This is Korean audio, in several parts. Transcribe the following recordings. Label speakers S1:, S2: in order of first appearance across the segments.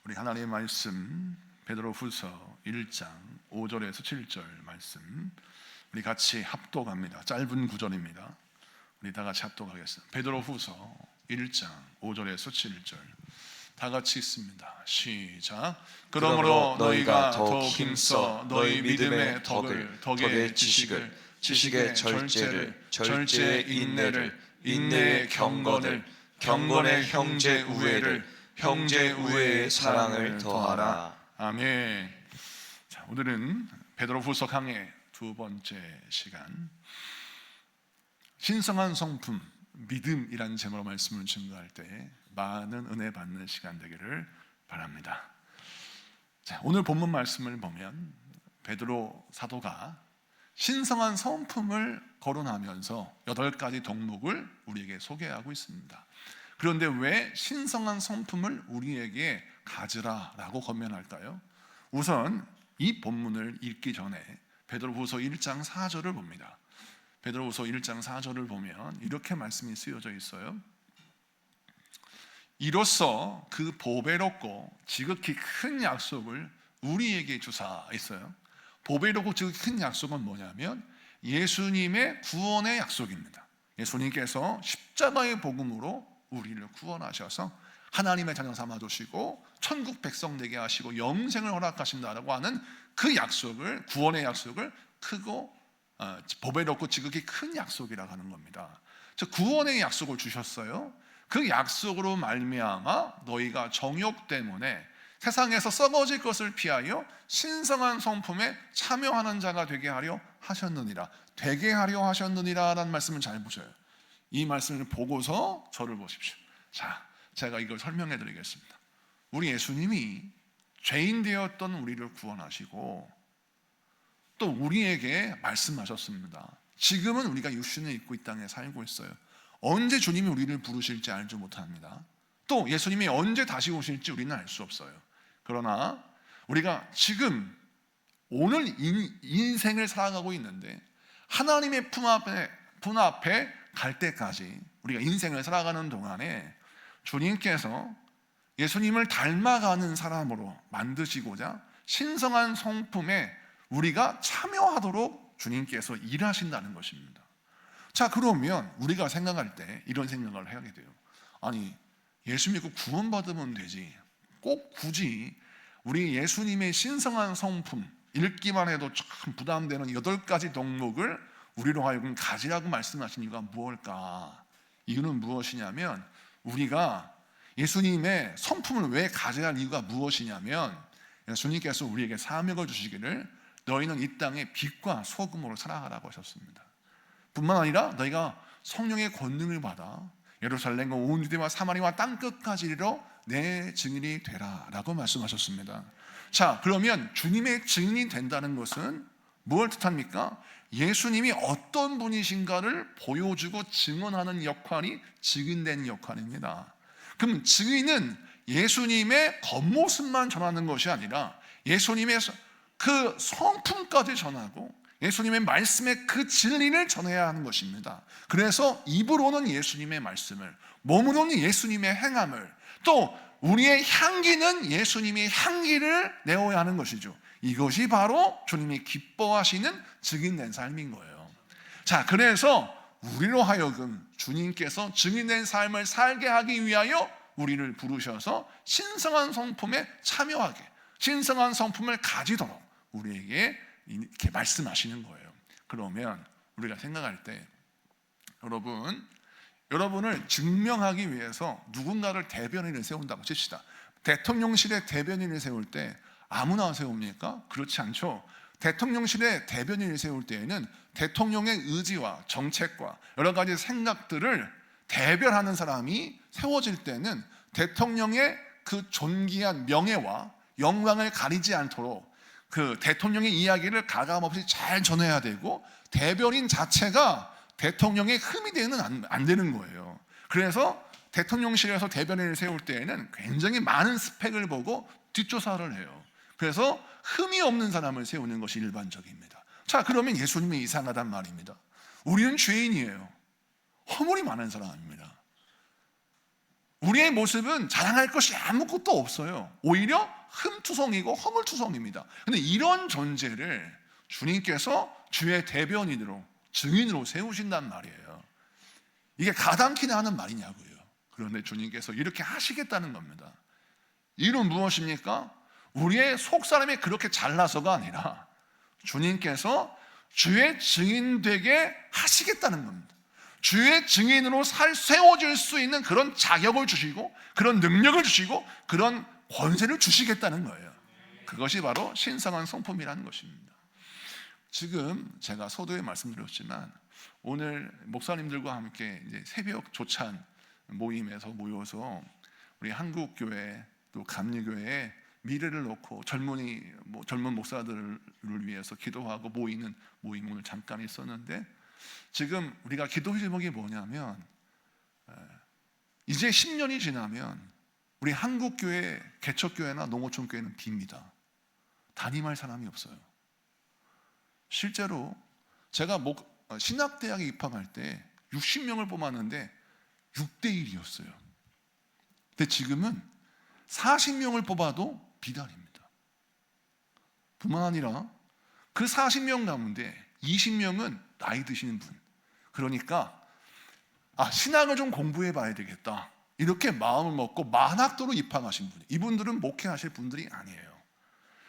S1: 우리 하나님의 말씀 베드로후서 1장 5절에서 7절 말씀 우리 같이 합독합니다. 짧은 구절입니다. 우리 다 같이 합독하겠습니다. 베드로후서 1장 5절에서 7절 다 같이 읽습니다. 시작. 그러므로 너희가 더욱 힘써 너희 믿음의 덕을, 덕의 지식을, 지식의 절제를, 절제의 인내를, 인내의 경건을, 경건의 형제 우애를, 형제 우애의 사랑을 더하라. 아멘. 자, 오늘은 베드로후서 강의 두 번째 시간, 신성한 성품 믿음이라는 제목으로 말씀을 증거할 때 많은 은혜 받는 시간 되기를 바랍니다. 자, 오늘 본문 말씀을 보면 베드로 사도가 신성한 성품을 거론하면서 8가지 덕목을 우리에게 소개하고 있습니다. 그런데 왜 신성한 성품을 우리에게 가지라라고 권면할까요? 우선 이 본문을 읽기 전에 베드로후서 1장 4절을 봅니다. 베드로후서 1장 4절을 보면 이렇게 말씀이 쓰여져 있어요. 이로써 그 보배롭고 지극히 큰 약속을 우리에게 주사 있어요. 보배롭고 지극히 큰 약속은 뭐냐면 예수님의 구원의 약속입니다. 예수님께서 십자가의 복음으로 우리를 구원하셔서 하나님의 자녀 삼아주시고 천국 백성 되게 하시고 영생을 허락하신다라고 하는 그 약속을, 구원의 약속을 크고 보배롭고 지극히 큰 약속이라고 하는 겁니다. 즉 구원의 약속을 주셨어요. 그 약속으로 말미암아 너희가 정욕 때문에 세상에서 썩어질 것을 피하여 신성한 성품에 참여하는 자가 되게 하려 하셨느니라. 되게 하려 하셨느니라 라는 말씀을 잘 보셔요. 이 말씀을 보고서 저를 보십시오. 자, 제가 이걸 설명해 드리겠습니다. 우리 예수님이 죄인 되었던 우리를 구원하시고 또 우리에게 말씀하셨습니다. 지금은 우리가 육신을 입고 이 땅에 살고 있어요. 언제 주님이 우리를 부르실지 알지 못합니다. 또 예수님이 언제 다시 오실지 우리는 알 수 없어요. 그러나 우리가 지금 오늘 인생을 살아가고 있는데 하나님의 품 앞에 갈 때까지 우리가 인생을 살아가는 동안에 주님께서 예수님을 닮아가는 사람으로 만드시고자 신성한 성품에 우리가 참여하도록 주님께서 일하신다는 것입니다. 자, 그러면 우리가 생각할 때 이런 생각을 하게 돼요. 아니, 예수 믿고 구원받으면 되지, 꼭 굳이 우리 예수님의 신성한 성품 읽기만 해도 참 부담되는 8가지 덕목을 우리로 하여금 가지라고 말씀하신 이유가 무엇일까? 이유는 무엇이냐면, 우리가 예수님의 성품을 왜 가져야 할 이유가 무엇이냐면, 예수님께서 우리에게 사명을 주시기를 너희는 이 땅에 빛과 소금으로 살아가라고 하셨습니다. 뿐만 아니라 너희가 성령의 권능을 받아 예루살렘과 온 유대와 사마리아와 땅끝까지 이르러 내 증인이 되라 라고 말씀하셨습니다. 자, 그러면 주님의 증인이 된다는 것은 뭘 뜻합니까? 예수님이 어떤 분이신가를 보여주고 증언하는 역할이 증인된 역할입니다. 그럼 증인은 예수님의 겉모습만 전하는 것이 아니라 예수님의 그 성품까지 전하고 예수님의 말씀의 그 진리를 전해야 하는 것입니다. 그래서 입으로는 예수님의 말씀을, 몸으로는 예수님의 행함을, 또 우리의 향기는 예수님의 향기를 내어야 하는 것이죠. 이것이 바로 주님이 기뻐하시는 증인된 삶인 거예요. 자, 그래서 우리로 하여금 주님께서 증인된 삶을 살게 하기 위하여 우리를 부르셔서 신성한 성품에 참여하게, 신성한 성품을 가지도록 우리에게 이렇게 말씀하시는 거예요. 그러면 우리가 생각할 때 여러분을 증명하기 위해서 누군가를 대변인을 세운다고 칩시다. 대통령실에 대변인을 세울 때 아무나 세웁니까? 그렇지 않죠. 대통령실에 대변인을 세울 때에는 대통령의 의지와 정책과 여러 가지 생각들을 대변하는 사람이 세워질 때는 대통령의 그 존귀한 명예와 영광을 가리지 않도록 그 대통령의 이야기를 가감없이 잘 전해야 되고, 대변인 자체가 대통령의 흠이 되는 안 되는 거예요. 그래서 대통령실에서 대변인을 세울 때에는 굉장히 많은 스펙을 보고 뒷조사를 해요. 그래서 흠이 없는 사람을 세우는 것이 일반적입니다. 자, 그러면 예수님이 이상하단 말입니다. 우리는 죄인이에요. 허물이 많은 사람입니다. 우리의 모습은 자랑할 것이 아무것도 없어요. 오히려 흠투성이고 허물투성입니다. 근데 이런 존재를 주님께서 주의 대변인으로, 증인으로 세우신단 말이에요. 이게 가당키나 하는 말이냐고요. 그런데 주님께서 이렇게 하시겠다는 겁니다. 이는 무엇입니까? 우리의 속사람이 그렇게 잘나서가 아니라 주님께서 주의 증인 되게 하시겠다는 겁니다. 주의 증인으로 세워질 수 있는 그런 자격을 주시고, 그런 능력을 주시고, 그런 권세를 주시겠다는 거예요. 그것이 바로 신성한 성품이라는 것입니다. 지금 제가 서두에 말씀드렸지만 오늘 목사님들과 함께 이제 새벽 조찬 모임에서 모여서 우리 한국교회 또 감리교회에 미래를 놓고 젊은 목사들을 위해서 기도하고 모이는 모임 오늘 잠깐 있었는데, 지금 우리가 기도 제목이 뭐냐면 이제 10년이 지나면 우리 한국교회, 개척교회나 농어촌교회는 빕니다. 담임할 사람이 없어요. 실제로 제가 신학대학에 입학할 때 60명을 뽑았는데 6대 1이었어요. 근데 지금은 40명을 뽑아도 비단입니다. 뿐만 아니라 그 40명 가운데 20명은 나이 드시는 분, 그러니까 신학을 좀 공부해 봐야 되겠다 이렇게 마음을 먹고 만학도로 입학하신 분, 이분들은 목회하실 분들이 아니에요.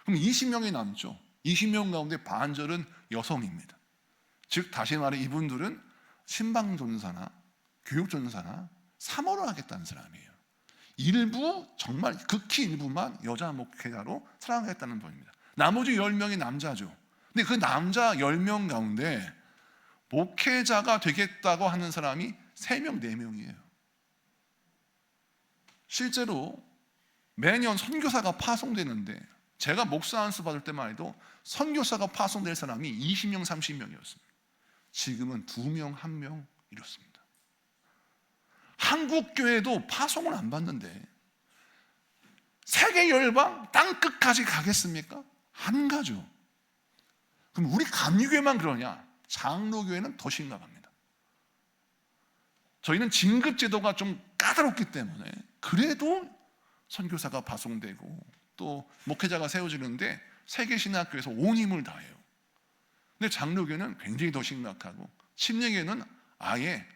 S1: 그럼 20명이 남죠. 20명 가운데 반절은 여성입니다. 즉 다시 말해 이분들은 신방전사나 교육전사나 사모를 하겠다는 사람이에요. 일부, 정말 극히 일부만 여자 목회자로 살아가겠다는 분입니다. 나머지 10명이 남자죠. 근데 그 남자 10명 가운데 목회자가 되겠다고 하는 사람이 3명, 4명이에요. 실제로 매년 선교사가 파송되는데 제가 목사 안수 받을 때만 해도 선교사가 파송될 사람이 20명, 30명이었습니다. 지금은 2명, 1명 이렇습니다. 한국교회도 파송을 안 받는데 세계 열방 땅끝까지 가겠습니까? 안 가죠. 그럼 우리 감리교회만 그러냐? 장로교회는 더 심각합니다. 저희는 진급제도가 좀 까다롭기 때문에 그래도 선교사가 파송되고 또 목회자가 세워지는데 세계신학교에서 온 힘을 다해요. 근데 장로교회는 굉장히 더 심각하고 침례교회는 아예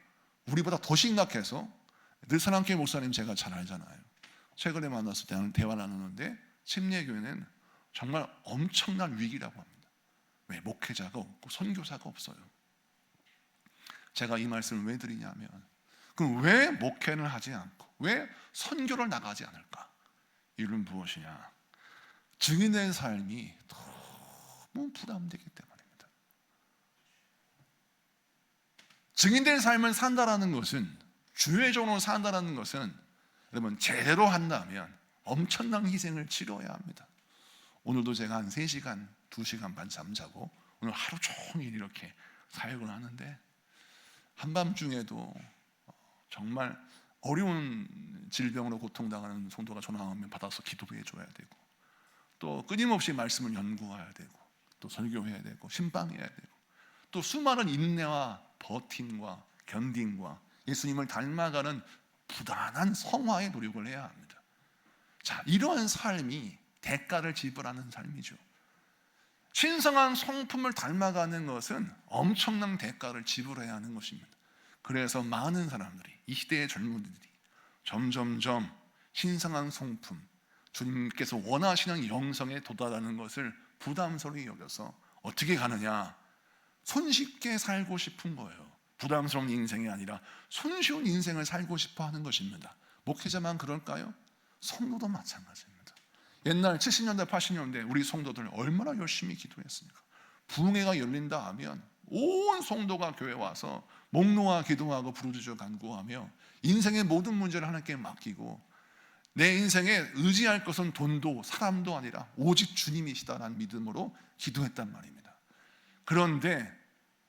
S1: 우리보다 더 심각해서, 느사랑교회 목사님 제가 잘 알잖아요. 최근에 만났을 때 대화 나누는데 침례교회는 정말 엄청난 위기라고 합니다. 왜? 목회자가 없고 선교사가 없어요. 제가 이 말씀을 왜 드리냐면, 그럼 왜 목회를 하지 않고 왜 선교를 나가지 않을까? 이유는 무엇이냐? 증인된 삶이 너무 부담되기 때문입니다. 증인된 삶을 산다라는 것은, 주의적으로 산다라는 것은 여러분 제대로 한다면 엄청난 희생을 치러야 합니다. 오늘도 제가 한 3시간, 2시간 반 잠자고 오늘 하루 종일 이렇게 사역을 하는데, 한밤중에도 정말 어려운 질병으로 고통당하는 성도가 전화 오면 받아서 기도해 줘야 되고, 또 끊임없이 말씀을 연구해야 되고, 또 설교해야 되고, 신방해야 되고, 또 수많은 인내와 버팀과 견딤과 예수님을 닮아가는 부단한 성화의 노력을 해야 합니다. 자, 이러한 삶이 대가를 지불하는 삶이죠. 신성한 성품을 닮아가는 것은 엄청난 대가를 지불해야 하는 것입니다. 그래서 많은 사람들이, 이 시대의 젊은이들이 점점점 신성한 성품, 주님께서 원하시는 영성에 도달하는 것을 부담스럽게 여겨서 어떻게 가느냐? 손쉽게 살고 싶은 거예요. 부담스러운 인생이 아니라 손쉬운 인생을 살고 싶어 하는 것입니다. 목회자만 그럴까요? 성도도 마찬가지입니다. 옛날 70년대 80년대 우리 성도들 얼마나 열심히 기도했습니까? 부흥회가 열린다 하면 온 성도가 교회 와서 목놓아 기도하고 부르짖어 간구하며 인생의 모든 문제를 하나님께 맡기고, 내 인생에 의지할 것은 돈도 사람도 아니라 오직 주님이시다라는 믿음으로 기도했단 말입니다. 그런데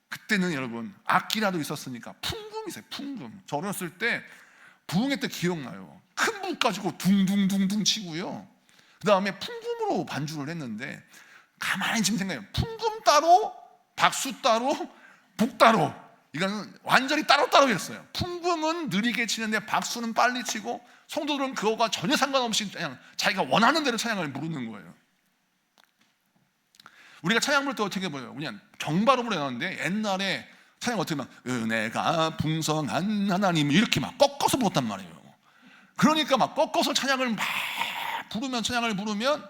S1: 그때는 여러분 악기라도 있었으니까 풍금이세요. 풍금. 저 어렸을 때 부흥회 때 기억나요. 큰 북 가지고 둥둥둥둥 치고요, 그 다음에 풍금으로 반주를 했는데, 가만히 지금 생각해요. 풍금 따로, 박수 따로, 북 따로, 이거는 완전히 따로따로 했어요. 풍금은 느리게 치는데 박수는 빨리 치고, 성도들은 그거가 전혀 상관없이 그냥 자기가 원하는 대로 찬양을 부르는 거예요. 우리가 찬양 부를 때 어떻게 보여요? 그냥 정발음으로 해놨는데, 옛날에 찬양 어떻게 막 은혜가 풍성한 하나님 이렇게 막 꺾어서 불렀단 말이에요. 그러니까 막 꺾어서 찬양을 막 부르면, 찬양을 부르면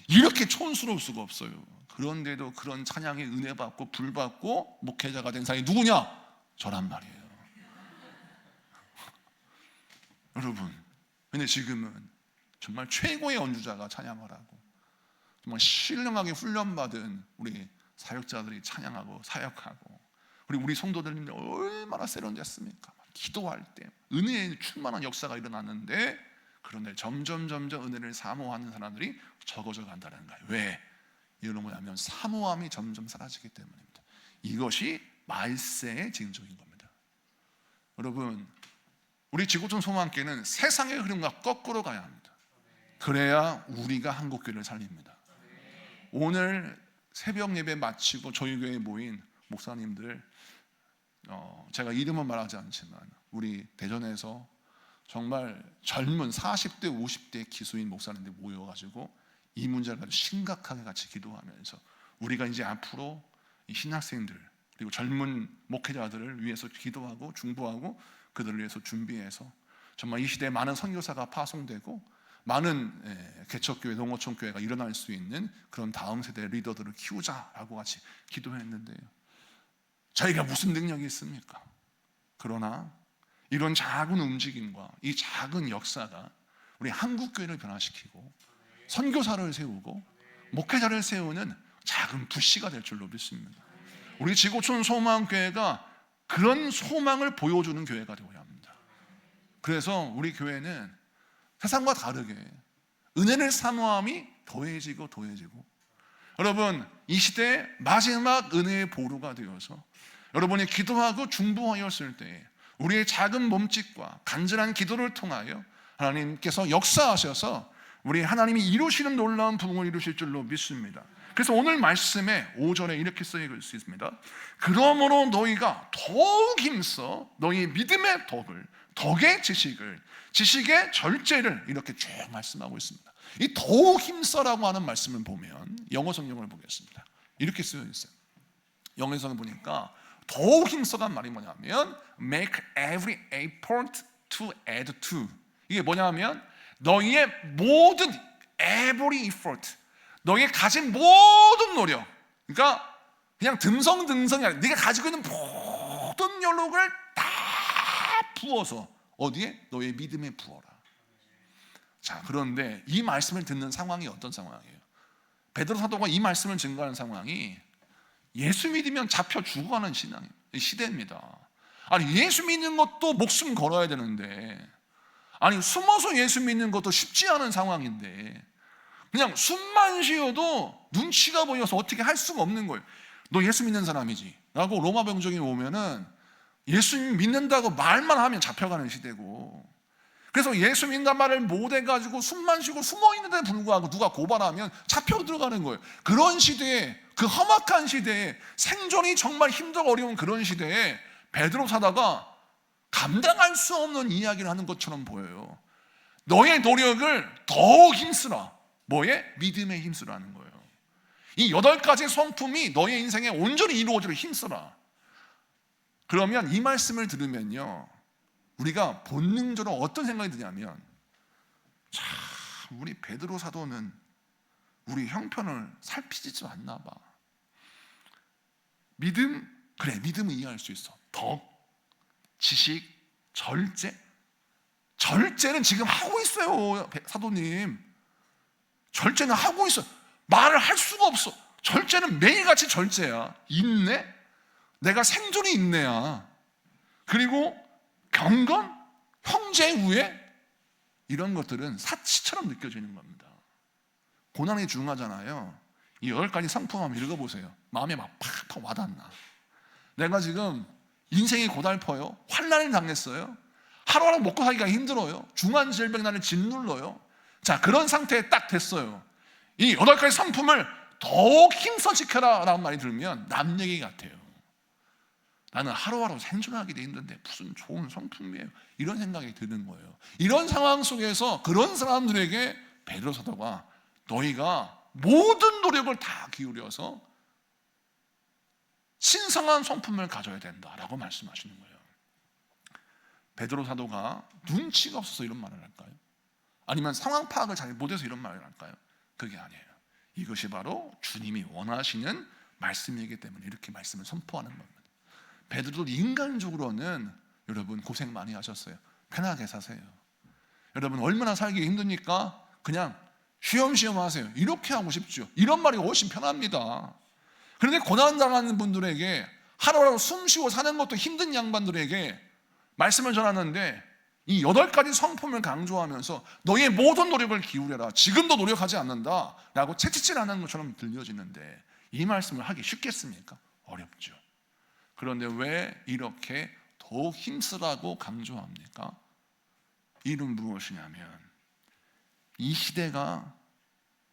S1: 이렇게 촌스러울 수가 없어요. 그런데도 그런 찬양에 은혜 받고 불 받고 목회자가 된 사람이 누구냐? 저란 말이에요. 여러분, 근데 지금은 정말 최고의 연주자가 찬양을 하고, 정말 신령하게 훈련받은 우리 사역자들이 찬양하고 사역하고, 우리 성도들은 얼마나 세련됐습니까? 기도할 때 은혜에 충만한 역사가 일어나는데, 그런데 점점 은혜를 사모하는 사람들이 적어져 간다는 거예요. 왜? 이유는 뭐냐면 사모함이 점점 사라지기 때문입니다. 이것이 말세의 징조인 겁니다. 여러분, 우리 지구촌 소망교회는 세상의 흐름과 거꾸로 가야 합니다. 그래야 우리가 한국교회를 살립니다. 오늘 새벽 예배 마치고 저희 교회에 모인 목사님들, 제가 이름은 말하지 않지만 우리 대전에서 정말 젊은 40대 50대 기수인 목사님들 모여가지고 이 문제를 가지고 심각하게 같이 기도하면서, 우리가 이제 앞으로 이 신학생들 그리고 젊은 목회자들을 위해서 기도하고 중보하고 그들을 위해서 준비해서 정말 이 시대에 많은 선교사가 파송되고 많은 개척교회, 농어촌교회가 일어날 수 있는 그런 다음 세대 리더들을 키우자라고 같이 기도했는데요, 저희가 무슨 능력이 있습니까? 그러나 이런 작은 움직임과 이 작은 역사가 우리 한국교회를 변화시키고 선교사를 세우고 목회자를 세우는 작은 붓씨가 될 줄로 믿습니다. 우리 지구촌 소망교회가 그런 소망을 보여주는 교회가 되어야 합니다. 그래서 우리 교회는 세상과 다르게 은혜를 사모함이 더해지고, 여러분, 이 시대의 마지막 은혜의 보루가 되어서 여러분이 기도하고 중보하였을 때 우리의 작은 몸짓과 간절한 기도를 통하여 하나님께서 역사하셔서 우리 하나님이 이루시는 놀라운 부흥을 이루실 줄로 믿습니다. 그래서 오늘 말씀에 5절에 이렇게 쓰여 있습니다. 그러므로 너희가 더욱 힘써 너희 믿음의 덕의 지식을, 지식의 절제를 이렇게 쭉 말씀하고 있습니다. 이 더욱 힘써라고 하는 말씀을 보면 영어 성경을 보겠습니다. 이렇게 쓰여 있어요. 영어 성경 보니까 더욱 힘써가 말이 뭐냐면 make every effort to add to. 이게 뭐냐면 너희의 모든 every effort, 너희의 가진 모든 노력, 그러니까 그냥 듬성듬성이 아니라 네가 가지고 있는 모든 연력을 다 부어서 어디에? 너의 믿음에 부어라. 자, 그런데 이 말씀을 듣는 상황이 어떤 상황이에요? 베드로 사도가 이 말씀을 증거하는 상황이 예수 믿으면 잡혀 죽어가는 시대입니다. 아니, 예수 믿는 것도 목숨 걸어야 되는데, 아니 숨어서 예수 믿는 것도 쉽지 않은 상황인데 그냥 숨만 쉬어도 눈치가 보여서 어떻게 할 수가 없는 거예요. 너 예수 믿는 사람이지 라고 로마 병정이 오면은 예수 믿는다고 말만 하면 잡혀가는 시대고, 그래서 예수 믿는다는 말을 못 해가지고 숨만 쉬고 숨어 있는데 불구하고 누가 고발하면 잡혀 들어가는 거예요. 그런 시대에, 그 험악한 시대에, 생존이 정말 힘들고 어려운 그런 시대에 베드로 사도가 감당할 수 없는 이야기를 하는 것처럼 보여요. 너의 노력을 더욱 힘쓰라. 뭐에? 믿음에 힘쓰라는 거예요. 이 8가지 성품이 너의 인생에 온전히 이루어지도록 힘쓰라. 그러면 이 말씀을 들으면요, 우리가 본능적으로 어떤 생각이 드냐면, 참 우리 베드로 사도는 우리 형편을 살피지도 않나 봐. 믿음? 그래, 믿음은 이해할 수 있어. 덕, 지식, 절제? 절제는 지금 하고 있어요, 사도님. 절제는 하고 있어. 말을 할 수가 없어. 절제는 매일같이 절제야. 인내? 내가 생존이 인내야. 그리고 경건, 형제 우애, 이런 것들은 사치처럼 느껴지는 겁니다. 고난이 중하잖아요. 이 10가지 상품 한번 읽어보세요. 마음에 막 팍팍 와닿나. 내가 지금 인생이 고달퍼요. 환난을 당했어요. 하루하루 먹고 살기가 힘들어요. 중한 질병이 나를 짓눌러요. 자, 그런 상태에 딱 됐어요. 이 8가지 상품을 더욱 힘써 지켜라 라는 말이 들으면 남 얘기 같아요. 나는 하루하루 생존하기 힘든데 무슨 좋은 성품이에요, 이런 생각이 드는 거예요. 이런 상황 속에서 그런 사람들에게 베드로 사도가 너희가 모든 노력을 다 기울여서 신성한 성품을 가져야 된다라고 말씀하시는 거예요. 베드로 사도가 눈치가 없어서 이런 말을 할까요? 아니면 상황 파악을 잘 못해서 이런 말을 할까요? 그게 아니에요. 이것이 바로 주님이 원하시는 말씀이기 때문에 이렇게 말씀을 선포하는 겁니다. 베드로도 인간적으로는 여러분 고생 많이 하셨어요. 편하게 사세요. 여러분 얼마나 살기 힘드니까 그냥 쉬엄쉬엄 하세요, 이렇게 하고 싶죠. 이런 말이 훨씬 편합니다. 그런데 고난당하는 분들에게, 하루하루 숨 쉬고 사는 것도 힘든 양반들에게 말씀을 전하는데 이 8가지 성품을 강조하면서 너희의 모든 노력을 기울여라, 지금도 노력하지 않는다 라고 채찍질하는 것처럼 들려지는데 이 말씀을 하기 쉽겠습니까? 어렵죠. 그런데 왜 이렇게 더욱 힘쓰라고 강조합니까? 이는 무엇이냐면 이 시대가,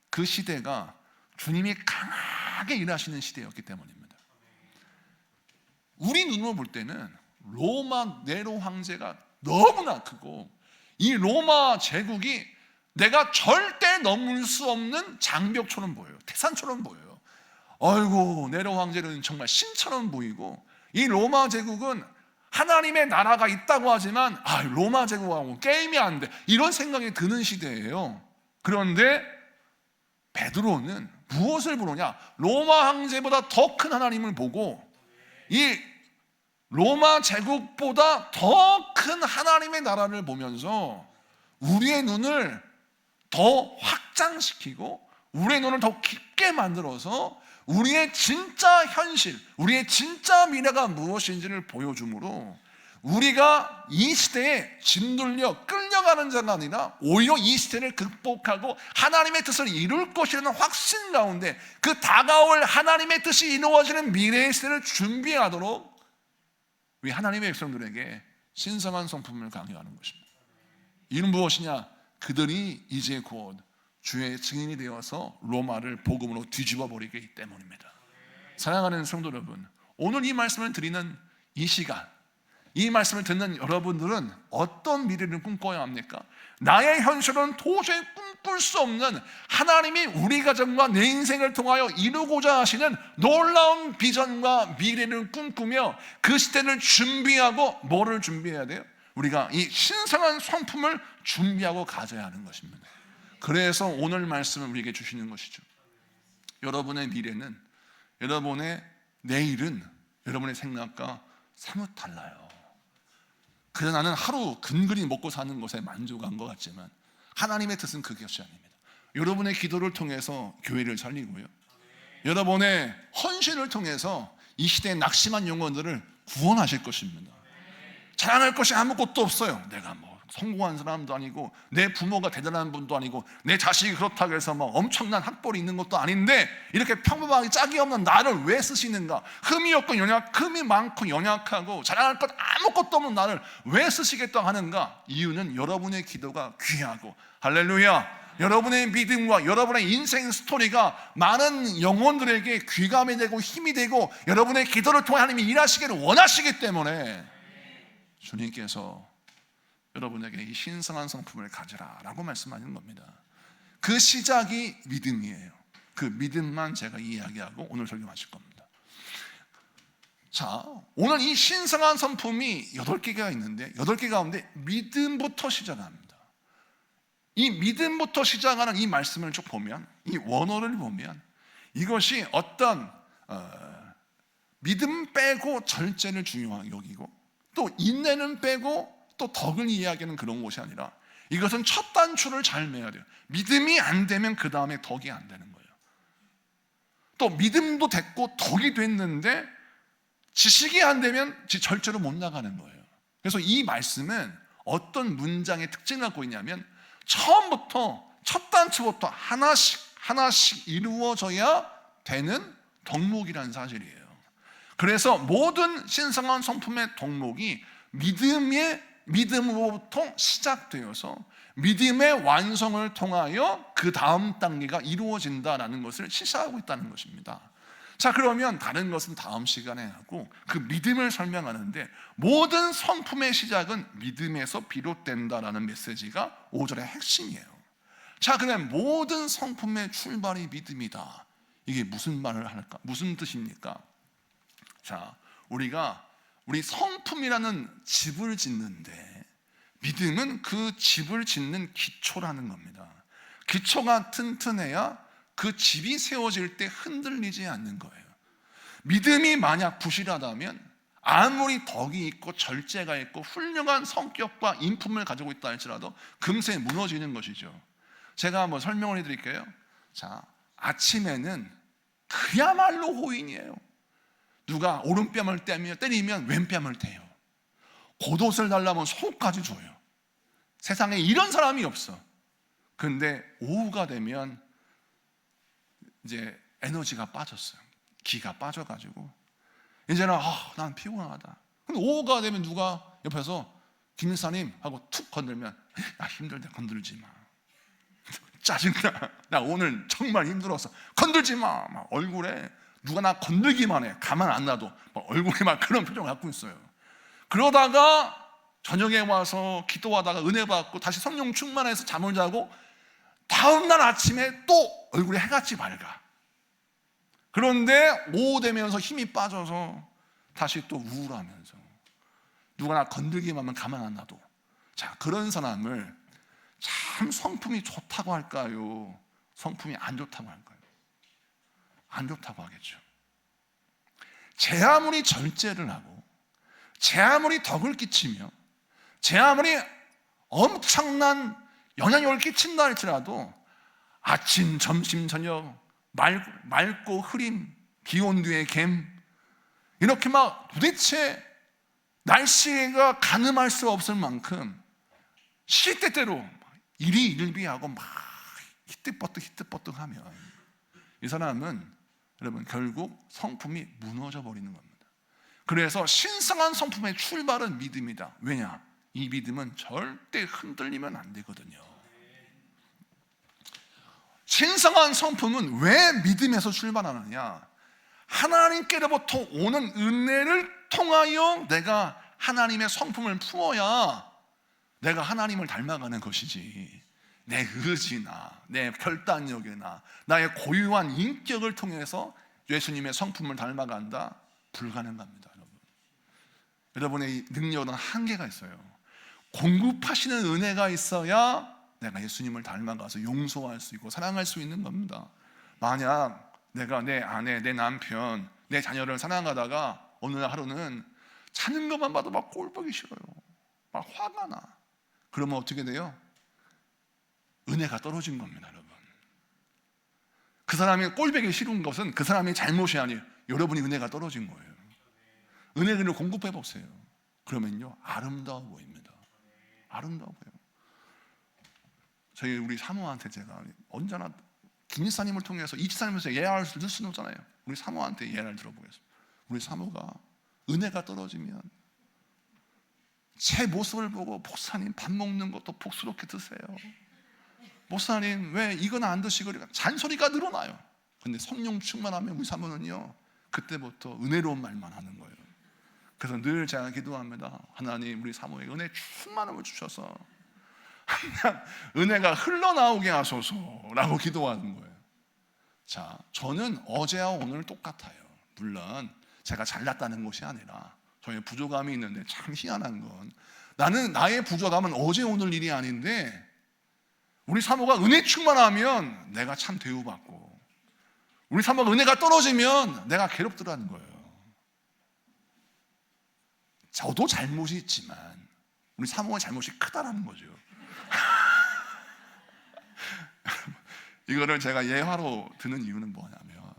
S1: 그 시대가 주님이 강하게 일하시는 시대였기 때문입니다. 우리 눈으로 볼 때는 로마 네로 황제가 너무나 크고 이 로마 제국이 내가 절대 넘을 수 없는 장벽처럼 보여요. 태산처럼 보여요. 아이고, 네로 황제는 정말 신처럼 보이고 이 로마 제국은 하나님의 나라가 있다고 하지만 로마 제국하고 게임이 안 돼, 이런 생각이 드는 시대예요. 그런데 베드로는 무엇을 보느냐? 로마 황제보다 더 큰 하나님을 보고 이 로마 제국보다 더 큰 하나님의 나라를 보면서 우리의 눈을 더 확장시키고 우리의 눈을 더 깊게 만들어서 우리의 진짜 현실, 우리의 진짜 미래가 무엇인지를 보여주므로 우리가 이 시대에 짓눌려 끌려가는 자가 아니라 오히려 이 시대를 극복하고 하나님의 뜻을 이룰 것이라는 확신 가운데 그 다가올 하나님의 뜻이 이루어지는 미래의 시대를 준비하도록 우리 하나님의 백성들에게 신성한 성품을 강요하는 것입니다. 이는 무엇이냐? 그들이 이제 곧 주의 증인이 되어서 로마를 복음으로 뒤집어 버리기 때문입니다. 사랑하는 성도 여러분, 오늘 이 말씀을 드리는 이 시간, 이 말씀을 듣는 여러분들은 어떤 미래를 꿈꿔야 합니까? 나의 현실은 도저히 꿈꿀 수 없는 하나님이 우리 가정과 내 인생을 통하여 이루고자 하시는 놀라운 비전과 미래를 꿈꾸며 그 시대를 준비하고 뭐를 준비해야 돼요? 우리가 이 신성한 성품을 준비하고 가져야 하는 것입니다. 그래서 오늘 말씀을 우리에게 주시는 것이죠. 여러분의 미래는, 여러분의 내일은 여러분의 생각과 사뭇 달라요. 그래서 나는 하루 근근히 먹고 사는 것에 만족한 것 같지만 하나님의 뜻은 그것이 아닙니다. 여러분의 기도를 통해서 교회를 살리고요, 여러분의 헌신을 통해서 이 시대의 낙심한 영혼들을 구원하실 것입니다. 자랑할 것이 아무것도 없어요. 내가 뭐 성공한 사람도 아니고 내 부모가 대단한 분도 아니고 내 자식이 그렇다고 해서 뭐 엄청난 학벌이 있는 것도 아닌데 이렇게 평범하게 짝이 없는 나를 왜 쓰시는가? 흠이 없고 흠이 많고 연약하고 자랑할 것 아무것도 없는 나를 왜 쓰시겠다 하는가? 이유는 여러분의 기도가 귀하고, 할렐루야, 여러분의 믿음과 여러분의 인생 스토리가 많은 영혼들에게 귀감이 되고 힘이 되고 여러분의 기도를 통해 하나님이 일하시기를 원하시기 때문에 주님께서 여러분에게 이 신성한 성품을 가지라 라고 말씀하시는 겁니다. 그 시작이 믿음이에요. 그 믿음만 제가 이야기하고 오늘 설교하실 겁니다. 자, 오늘 이 신성한 성품이 8개가 있는데 8개 가운데 믿음부터 시작합니다. 이 믿음부터 시작하는 이 말씀을 쭉 보면, 이 원어를 보면 이것이 어떤 믿음 빼고 절제를 중요하게 여기고 또 인내는 빼고 또 덕을 이야기하는 그런 것이 아니라 이것은 첫 단추를 잘 매야 돼요. 믿음이 안 되면 그 다음에 덕이 안 되는 거예요. 또 믿음도 됐고 덕이 됐는데 지식이 안 되면 절제로 못 나가는 거예요. 그래서 이 말씀은 어떤 문장의 특징을 갖고 있냐면 처음부터 첫 단추부터 하나씩 이루어져야 되는 덕목이라는 사실이에요. 그래서 모든 신성한 성품의 덕목이 믿음으로부터 시작되어서 믿음의 완성을 통하여 그 다음 단계가 이루어진다는 것을 시사하고 있다는 것입니다. 자, 그러면 다른 것은 다음 시간에 하고 그 믿음을 설명하는데, 모든 성품의 시작은 믿음에서 비롯된다라는 메시지가 5절의 핵심이에요. 자, 그러면 모든 성품의 출발이 믿음이다. 이게 무슨 말을 할까? 무슨 뜻입니까? 자, 우리 성품이라는 집을 짓는데 믿음은 그 집을 짓는 기초라는 겁니다. 기초가 튼튼해야 그 집이 세워질 때 흔들리지 않는 거예요. 믿음이 만약 부실하다면 아무리 덕이 있고 절제가 있고 훌륭한 성격과 인품을 가지고 있다 할지라도 금세 무너지는 것이죠. 제가 한번 설명을 해드릴게요. 자, 아침에는 그야말로 호인이에요. 누가 오른뺨을 때리면 왼뺨을 대요. 겉옷을 달라면 속까지 줘요. 세상에 이런 사람이 없어. 그런데 오후가 되면 이제 에너지가 빠졌어요. 기가 빠져가지고 이제는 난 피곤하다. 근데 오후가 되면 누가 옆에서 김일사님 하고 툭 건들면, 야, 힘들다, 건들지 마. 짜증나, 나 오늘 정말 힘들었어, 건들지 마. 막 얼굴에 누가 나 건들기만 해. 가만 안 놔도 막 얼굴에 막 그런 표정을 갖고 있어요. 그러다가 저녁에 와서 기도하다가 은혜 받고 다시 성령 충만해서 잠을 자고 다음날 아침에 또 얼굴에 해같이 밝아. 그런데 오후 되면서 힘이 빠져서 다시 또 우울하면서 누가 나 건들기만 하면 가만 안 놔도. 자, 그런 사람을 참 성품이 좋다고 할까요? 성품이 안 좋다고 할까요? 안 좋다고 하겠죠. 제 아무리 절제를 하고 제 아무리 덕을 끼치며 제 아무리 엄청난 영향력을 끼친다 할지라도 아침, 점심, 저녁 맑고 흐림, 기온 뒤에 갬, 이렇게 막 도대체 날씨가 가늠할 수 없을 만큼 시때때로 일희일비하고 막 히뜩버뜩 하면 이 사람은 여러분 결국 성품이 무너져 버리는 겁니다. 그래서 신성한 성품의 출발은 믿음이다. 왜냐? 이 믿음은 절대 흔들리면 안 되거든요. 신성한 성품은 왜 믿음에서 출발하느냐? 하나님께로부터 오는 은혜를 통하여 내가 하나님의 성품을 품어야 내가 하나님을 닮아가는 것이지, 내 의지나 내 결단력이나 나의 고유한 인격을 통해서 예수님의 성품을 닮아간다? 불가능합니다. 여러분의 능력은 한계가 있어요. 공급하시는 은혜가 있어야 내가 예수님을 닮아가서 용서할 수 있고 사랑할 수 있는 겁니다. 만약 내가 내 아내, 내 남편, 내 자녀를 사랑하다가 어느 하루는 자는 것만 봐도 막 꼴보기 싫어요, 막 화가 나. 그러면 어떻게 돼요? 은혜가 떨어진 겁니다, 여러분. 그 사람이 꼴보기 싫은 것은 그 사람의 잘못이 아니에요. 여러분이 은혜가 떨어진 거예요. 은혜를 공급해 보세요. 그러면요, 아름다워 보입니다. 아름다워 보여요. 우리 사모한테 제가 언제나 김일사님을 통해서 이지사님에서 예화를 들 수는 없잖아요. 우리 사모한테 예화를 들어보겠습니다. 우리 사모가 은혜가 떨어지면 제 모습을 보고, 목사님 밥 먹는 것도 복스럽게 드세요, 목사님 왜 이건 안 드시고, 잔소리가 늘어나요. 근데 성령 충만하면 우리 사모는요, 그때부터 은혜로운 말만 하는 거예요. 그래서 늘 제가 기도합니다. 하나님, 우리 사모에게 은혜 충만함을 주셔서 은혜가 흘러나오게 하소서라고 기도하는 거예요. 자, 저는 어제와 오늘 똑같아요. 물론 제가 잘났다는 것이 아니라 저의 부족함이 있는데, 참 희한한 건 나의 부족함은 어제 오늘 일이 아닌데 우리 사모가 은혜 충만하면 내가 참 대우받고, 우리 사모가 은혜가 떨어지면 내가 괴롭더라는 거예요. 저도 잘못이 있지만 우리 사모의 잘못이 크다라는 거죠. 이거를 제가 예화로 드는 이유는 뭐냐면,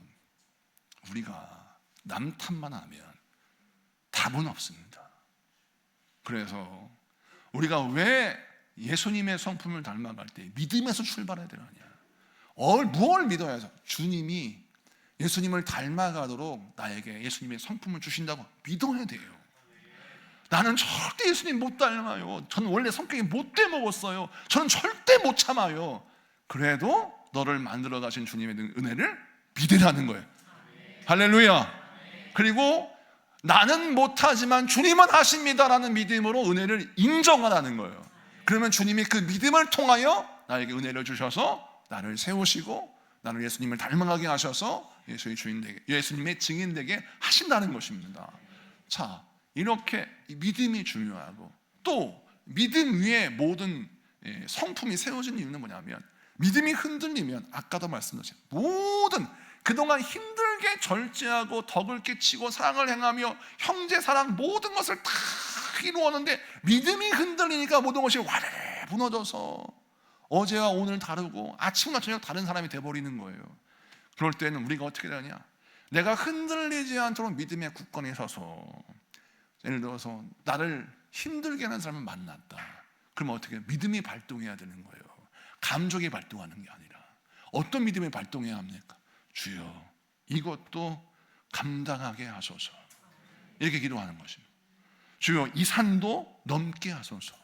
S1: 우리가 남 탓만 하면 답은 없습니다. 그래서 우리가 왜 예수님의 성품을 닮아갈 때 믿음에서 출발해야 되느냐? 무엇을 믿어야 해서? 주님이 예수님을 닮아가도록 나에게 예수님의 성품을 주신다고 믿어야 돼요. 나는 절대 예수님 못 닮아요. 저는 원래 성격이 못돼 먹었어요. 저는 절대 못 참아요. 그래도 너를 만들어 가신 주님의 은혜를 믿으라는 거예요. 할렐루야. 그리고 나는 못하지만 주님은 하십니다라는 믿음으로 은혜를 인정하라는 거예요. 그러면 주님이 그 믿음을 통하여 나에게 은혜를 주셔서 나를 세우시고 나를 예수님을 닮아가게 하셔서 예수님의 증인 되게 하신다는 것입니다. 자, 이렇게 믿음이 중요하고, 또 믿음 위에 모든 성품이 세워진 이유는 뭐냐면, 믿음이 흔들리면 아까도 말씀드렸죠, 모든 그동안 힘들게 절제하고 덕을 끼치고 사랑을 행하며 형제 사랑 모든 것을 다 이루었는데 믿음이 흔들리니까 모든 것이 와르르 무너져서 어제와 오늘 다르고 아침과 저녁 다른 사람이 돼버리는 거예요. 그럴 때는 우리가 어떻게 되냐, 내가 흔들리지 않도록 믿음의 굳건히 서서, 예를 들어서 나를 힘들게 하는 사람을 만났다. 그러면 어떻게 해요? 믿음이 발동해야 되는 거예요. 감정이 발동하는 게 아니라. 어떤 믿음이 발동해야 합니까? 주여 이것도 감당하게 하소서, 이렇게 기도하는 것입니다. 주여 이 산도 넘게 하소서,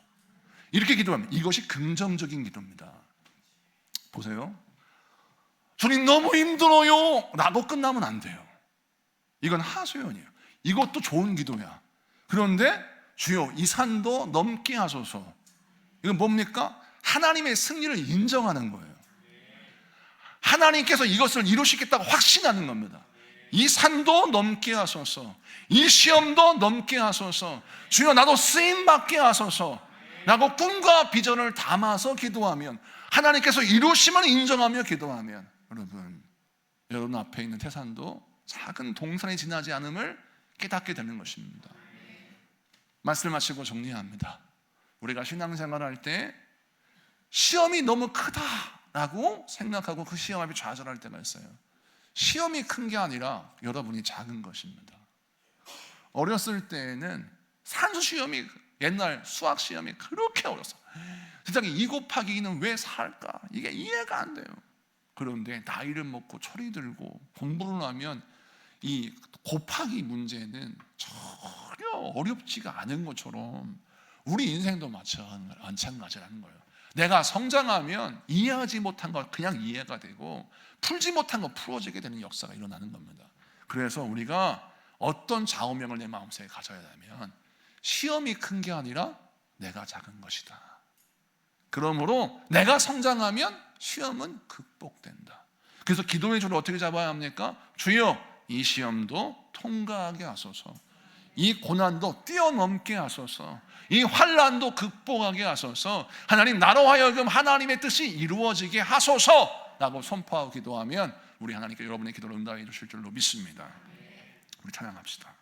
S1: 이렇게 기도하면 이것이 긍정적인 기도입니다. 보세요, 주님 너무 힘들어요 라고 끝나면 안 돼요. 이건 하소연이에요. 이것도 좋은 기도야. 그런데 주여 이 산도 넘게 하소서, 이건 뭡니까? 하나님의 승리를 인정하는 거예요. 하나님께서 이것을 이루시겠다고 확신하는 겁니다. 이 산도 넘게 하소서, 이 시험도 넘게 하소서, 주여 나도 쓰임받게 하소서 라고 꿈과 비전을 담아서 기도하면, 하나님께서 이루심을 인정하며 기도하면, 여러분 앞에 있는 태산도 작은 동산이 지나지 않음을 깨닫게 되는 것입니다. 말씀을 마치고 정리합니다. 우리가 신앙생활할 때 시험이 너무 크다라고 생각하고 그 시험 앞에 좌절할 때가 있어요. 시험이 큰 게 아니라 여러분이 작은 것입니다. 어렸을 때에는 산수 시험이, 옛날 수학 시험이 그렇게 어려웠어. 세상에 2 곱하기 2는 왜 살까? 이게 이해가 안 돼요. 그런데 나이를 먹고 철이 들고 공부를 하면 이 곱하기 문제는 전혀 어렵지가 않은 것처럼 우리 인생도 마찬가지라는 거예요. 내가 성장하면 이해하지 못한 거 그냥 이해가 되고 풀지 못한 거 풀어지게 되는 역사가 일어나는 겁니다. 그래서 우리가 어떤 좌우명을 내 마음속에 가져야 하면, 시험이 큰 게 아니라 내가 작은 것이다. 그러므로 내가 성장하면 시험은 극복된다. 그래서 기도의 줄을 어떻게 잡아야 합니까? 주여 이 시험도 통과하게 하소서, 이 고난도 뛰어넘게 하소서, 이 환난도 극복하게 하소서, 하나님 나로 하여금 하나님의 뜻이 이루어지게 하소서 라고 선포하고 기도하면 우리 하나님께 여러분의 기도를 응답해 주실 줄로 믿습니다. 우리 찬양합시다.